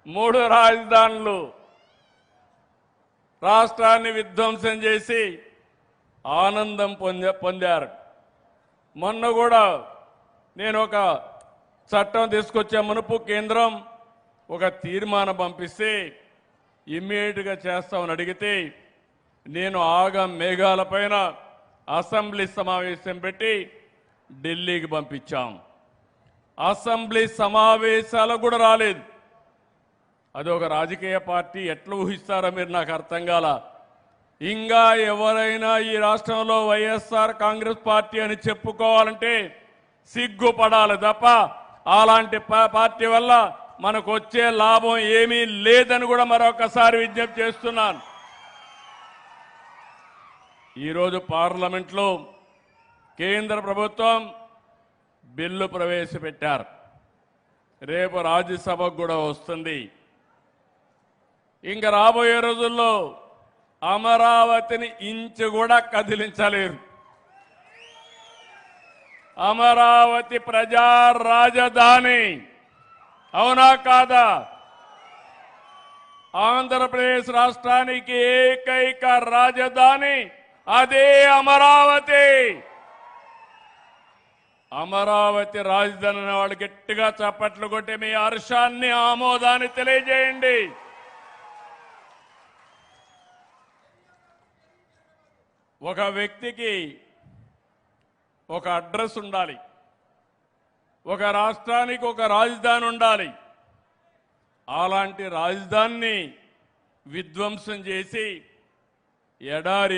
3 రాజధానులు రాష్ట్రాన్ని విధ్వంసం చేసి ఆనందం పొందారు. మొన్న కూడా నేను ఒక చట్టం తీసుకొచ్చే మునుపు కేంద్రం ఒక తీర్మానం పంపిస్తే ఇమ్మీడియట్గా చేస్తామని అడిగితే నేను మేఘాలపైన అసెంబ్లీ సమావేశం పెట్టి ఢిల్లీకి పంపించాం. అసెంబ్లీ సమావేశాలకు కూడా రాలేదు. అది ఒక రాజకీయ పార్టీ ఎట్లా ఊహిస్తారో మీరు నాకు అర్థం కాల. ఇంకా ఎవరైనా ఈ రాష్ట్రంలో వైఎస్ఆర్ కాంగ్రెస్ పార్టీ అని చెప్పుకోవాలంటే సిగ్గుపడాలి తప్ప అలాంటి పార్టీ వల్ల మనకు వచ్చే లాభం ఏమీ లేదని కూడా మరొకసారి విజ్ఞప్తి చేస్తున్నాను. ఈరోజు పార్లమెంట్లో కేంద్ర ప్రభుత్వం బిల్లు ప్రవేశపెట్టారు. రేపు రాజ్యసభకు కూడా వస్తుంది. ఇంకా రాబోయే రోజుల్లో అమరావతిని ఇంచు కూడా కదిలించలేరు. అమరావతి ప్రజా రాజధాని, అవునా కాదా? ఆంధ్రప్రదేశ్ రాష్ట్రానికి ఏకైక రాజధాని అదే అమరావతి. అమరావతి రాజధాని వాళ్ళు గట్టిగా చప్పట్లు కొట్టి మీ హర్షాన్ని ఆమోదాన్ని తెలియజేయండి. ఒక వ్యక్తికి ఒక అడ్రస్ ఉండాలి, ఒక రాష్ట్రానికి ఒక రాజధాని ఉండాలి. అలాంటి రాజధానిని విధ్వంసం చేసి ఎడారి